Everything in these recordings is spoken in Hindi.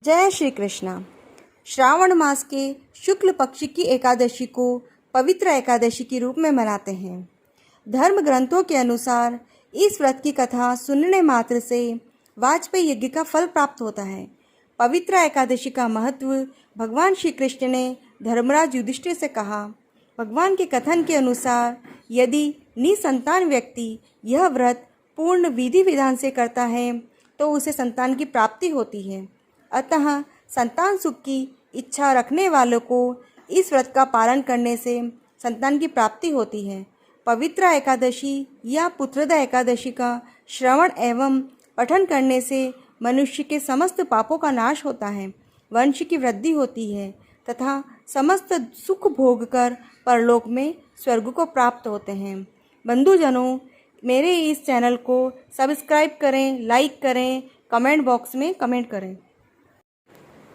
जय श्री कृष्णा। श्रावण मास के शुक्ल पक्ष की एकादशी को पवित्र एकादशी के रूप में मनाते हैं। धर्म ग्रंथों के अनुसार इस व्रत की कथा सुनने मात्र से वाजपेयी यज्ञ का फल प्राप्त होता है। पवित्र एकादशी का महत्व भगवान श्री कृष्ण ने धर्मराज युधिष्ठिर से कहा। भगवान के कथन के अनुसार यदि निसंतान व्यक्ति यह व्रत पूर्ण विधि विधान से करता है तो उसे संतान की प्राप्ति होती है। अतः संतान सुख की इच्छा रखने वालों को इस व्रत का पालन करने से संतान की प्राप्ति होती है। पवित्र एकादशी या पुत्रदा एकादशी का श्रवण एवं पठन करने से मनुष्य के समस्त पापों का नाश होता है, वंश की वृद्धि होती है तथा समस्त सुख भोग कर परलोक में स्वर्ग को प्राप्त होते हैं। बंधुजनों, मेरे इस चैनल को सब्सक्राइब करें, लाइक करें, कमेंट बॉक्स में कमेंट करें।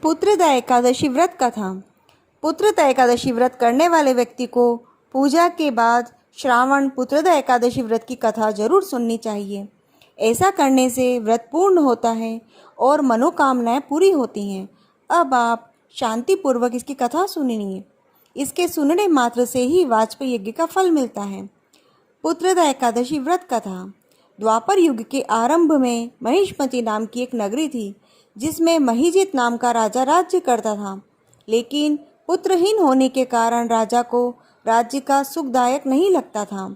पुत्रदा एकादशी व्रत कथा। पुत्रदा एकादशी व्रत करने वाले व्यक्ति को पूजा के बाद श्रावण पुत्रदा एकादशी व्रत की कथा जरूर सुननी चाहिए। ऐसा करने से व्रत पूर्ण होता है और मनोकामनाएं पूरी होती हैं। अब आप शांतिपूर्वक इसकी कथा सुनिए। इसके सुनने मात्र से ही वाजपेयी यज्ञ का फल मिलता है। पुत्रदा एकादशी व्रत कथा। द्वापर युग के आरंभ में महिष्मति नाम की एक नगरी थी जिसमें महीजित नाम का राजा राज्य करता था। लेकिन पुत्रहीन होने के कारण राजा को राज्य का सुखदायक नहीं लगता था।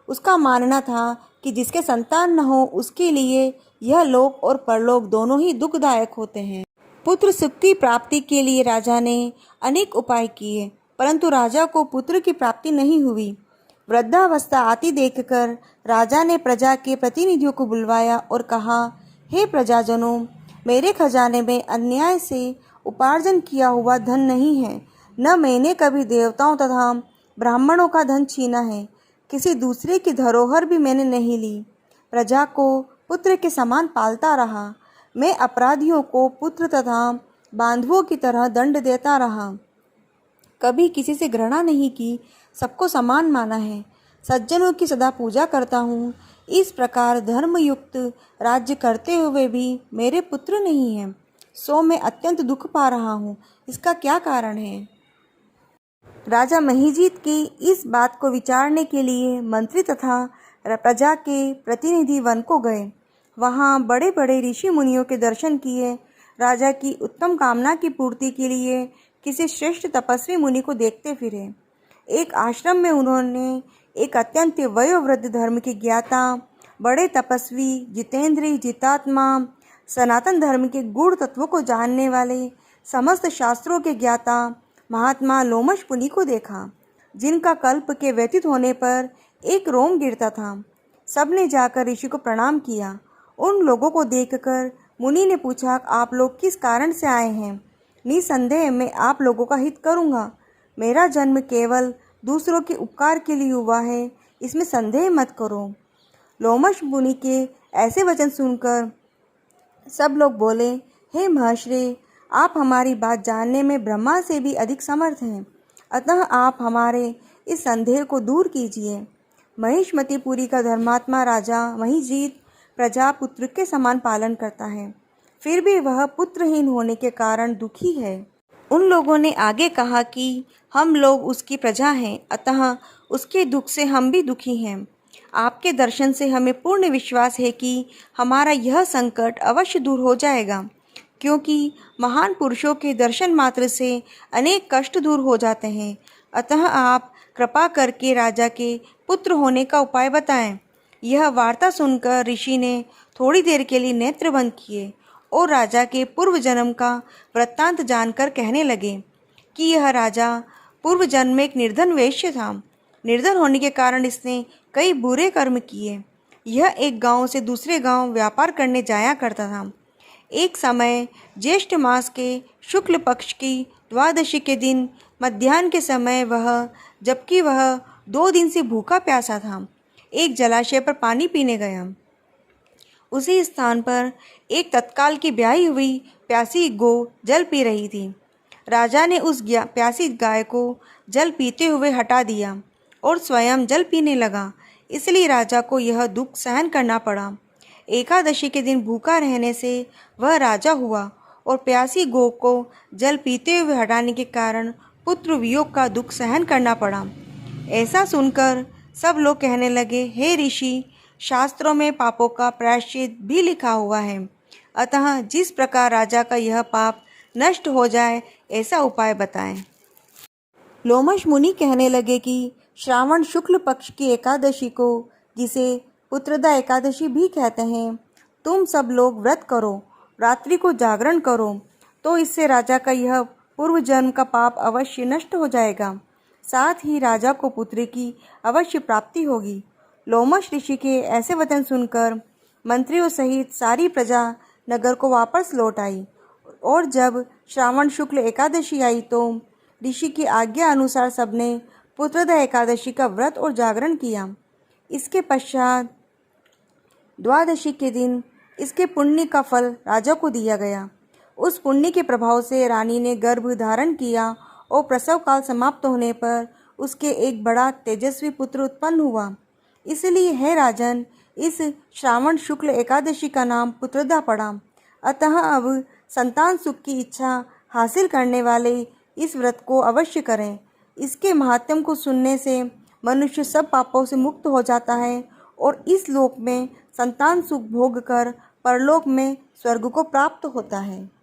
उसका मानना था कि जिसके संतान न हो उसके लिए यह लोक और परलोक दोनों ही दुखदायक होते हैं। पुत्र सुख की प्राप्ति के लिए राजा ने अनेक उपाय किए, परंतु राजा को पुत्र की प्राप्ति नहीं हुई। वृद्धावस्था आती देखकर राजा ने प्रजा के प्रतिनिधियों को बुलवाया और कहा, हे प्रजाजनों, मेरे खजाने में अन्याय से उपार्जन किया हुआ धन नहीं है। न मैंने कभी देवताओं तथा ब्राह्मणों का धन छीना है। किसी दूसरे की धरोहर भी मैंने नहीं ली। प्रजा को पुत्र के समान पालता रहा। मैं अपराधियों को पुत्र तथा बांधवों की तरह दंड देता रहा। कभी किसी से घृणा नहीं की, सबको समान माना है। सज्जनों की सदा पूजा करता हूँ। इस प्रकार धर्मयुक्त राज्य करते हुए भी मेरे पुत्र नहीं हैं, सो मैं अत्यंत दुख पा रहा हूँ। इसका क्या कारण है? राजा महीजीत की इस बात को विचारने के लिए मंत्री तथा प्रजा के प्रतिनिधि वन को गए। वहाँ बड़े बड़े ऋषि मुनियों के दर्शन किए। राजा की उत्तम कामना की पूर्ति के लिए किसी श्रेष्ठ तपस्वी मुनि को देखते फिरे। एक आश्रम में उन्होंने एक अत्यंत वयोवृद्ध धर्म के ज्ञाता, बड़े तपस्वी, जितेंद्रिय, जितात्मा, सनातन धर्म के गूढ़ तत्वों को जानने वाले, समस्त शास्त्रों के ज्ञाता महात्मा लोमश मुनि को देखा, जिनका कल्प के व्यतीत होने पर एक रोम गिरता था। सबने जाकर ऋषि को प्रणाम किया। उन लोगों को देखकर मुनि ने पूछा, आप लोग किस कारण से आए हैं? निसंदेह मैं आप लोगों का हित करूँगा। मेरा जन्म केवल दूसरों के उपकार के लिए हुआ है, इसमें संदेह मत करो। लोमश मुनि के ऐसे वचन सुनकर सब लोग बोले, हे महर्षि, आप हमारी बात जानने में ब्रह्मा से भी अधिक समर्थ हैं, अतः आप हमारे इस संदेह को दूर कीजिए। महिष्मतिपुरी का धर्मात्मा राजा महीजीत प्रजा पुत्र के समान पालन करता है, फिर भी वह पुत्रहीन होने के कारण दुखी है। उन लोगों ने आगे कहा कि हम लोग उसकी प्रजा हैं, अतः उसके दुख से हम भी दुखी हैं। आपके दर्शन से हमें पूर्ण विश्वास है कि हमारा यह संकट अवश्य दूर हो जाएगा, क्योंकि महान पुरुषों के दर्शन मात्र से अनेक कष्ट दूर हो जाते हैं। अतः आप कृपा करके राजा के पुत्र होने का उपाय बताएं। यह वार्ता सुनकर ऋषि ने थोड़ी देर के लिए नेत्र बंद किए और राजा के पूर्व जन्म का वृत्तांत जानकर कहने लगे कि यह राजा पूर्व जन्म में एक निर्धन वैश्य था। निर्धन होने के कारण इसने कई बुरे कर्म किए। यह एक गांव से दूसरे गांव व्यापार करने जाया करता था। एक समय ज्येष्ठ मास के शुक्ल पक्ष की द्वादशी के दिन मध्याह्न के समय जबकि वह 2 दिन से भूखा प्यासा था, एक जलाशय पर पानी पीने गया। उसी स्थान पर एक तत्काल की ब्याही हुई प्यासी गौ जल पी रही थी। राजा ने उस प्यासी गाय को जल पीते हुए हटा दिया और स्वयं जल पीने लगा, इसलिए राजा को यह दुख सहन करना पड़ा। एकादशी के दिन भूखा रहने से वह राजा हुआ और प्यासी गौ को जल पीते हुए हटाने के कारण पुत्र वियोग का दुख सहन करना पड़ा। ऐसा सुनकर सब लोग कहने लगे, हे ऋषि, शास्त्रों में पापों का प्रायश्चित भी लिखा हुआ है, अतः जिस प्रकार राजा का यह पाप नष्ट हो जाए ऐसा उपाय बताएं। लोमश मुनि कहने लगे कि श्रावण शुक्ल पक्ष की एकादशी को, जिसे पुत्रदा एकादशी भी कहते हैं, तुम सब लोग व्रत करो, रात्रि को जागरण करो, तो इससे राजा का यह पूर्व जन्म का पाप अवश्य नष्ट हो जाएगा। साथ ही राजा को पुत्री की अवश्य प्राप्ति होगी। लोमश ऋषि के ऐसे वचन सुनकर मंत्रियों सहित सारी प्रजा नगर को वापस लौट आई और जब श्रावण शुक्ल एकादशी आई तो ऋषि की आज्ञा अनुसार सबने पुत्रदा एकादशी का व्रत और जागरण किया। इसके पश्चात द्वादशी के दिन इसके पुण्य का फल राजा को दिया गया। उस पुण्य के प्रभाव से रानी ने गर्भ धारण किया और प्रसव काल समाप्त होने पर उसके एक बड़ा तेजस्वी पुत्र उत्पन्न हुआ। इसलिए हे राजन, इस श्रावण शुक्ल एकादशी का नाम पुत्रदा पड़ा। अतः अब संतान सुख की इच्छा हासिल करने वाले इस व्रत को अवश्य करें। इसके महात्म्य को सुनने से मनुष्य सब पापों से मुक्त हो जाता है और इस लोक में संतान सुख भोग कर परलोक में स्वर्ग को प्राप्त होता है।